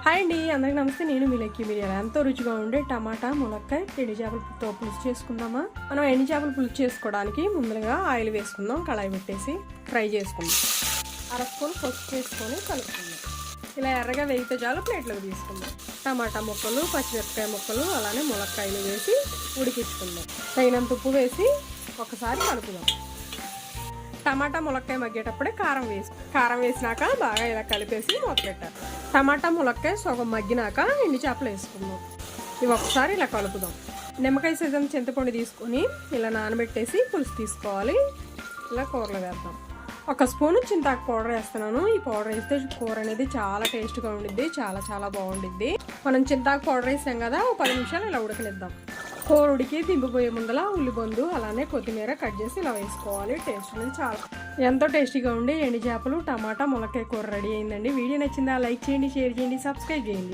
Hi అండి, అందరికీ నమస్తే. నేను మీ లక్కీ. మీరు ఎంతో రుచిగా ఉండే టమాటా ములక్కాయ ఎండు చేపలతో పులుసు చేసుకుందామా? మనం ఎండు చేపల పులుసు చేసుకోవడానికి ముందుగా ఆయిల్ వేసుకుందాం. కళాయి పెట్టేసి ఫ్రై చేసుకుందాం. అర స్పూన్ పసుపు వేసుకొని కలుపుకుందాం. ఇలా ఎర్రగా వేగితే చాలు ప్లేట్లోకి తీసుకుందాం. టమాటా ముక్కలు, పచ్చిమిరపకాయ ముక్కలు, అలానే ములక్కాయలు వేసి ఉడికించుకుందాం. తగినంత ఉప్పు వేసి ఒకసారి కలుపుదాం. టమాటా ములక్కాయ మగ్గేటప్పుడే కారం వేసినాక బాగా ఇలా కలిపేసి మూత పెట్టాలి. టమాటా ములక్కాయ సగం మగ్గినాక ఎండు చేపలు వేసుకుందాం. ఇవి ఒకసారి ఇలా కలుపుదాం. నిమ్మకాయ సీజన్ చింతపండు తీసుకొని ఇలా నానబెట్టేసి పులుసు తీసుకోవాలి. ఇలా కూరలో వేద్దాం. ఒక స్పూను చింతాకు పౌడర్ వేస్తున్నాను. ఈ పౌడర్ వేస్తే కూర అనేది చాలా టేస్ట్గా ఉండిద్ది, చాలా బాగుండిద్ది. మనం చింతాకు పౌడర్ వేసాం కదా, 10 నిమిషాలు ఇలా ఉడకనిద్దాం. కూర ఉడికి దింపిపోయే ముందల ఉల్లిబందు అలానే కొత్తిమీర కట్ చేసి ఇలా వేసుకోవాలి. టేస్ట్ అనేది చాలా ఎంతో టేస్టీగా ఉండి ఎండు చేపలు టమాటా ములక్కాయ కూర రెడీ అయిందండి. వీడియో నచ్చిందా? లైక్ చేయండి, షేర్ చేయండి, సబ్స్క్రైబ్ చేయండి.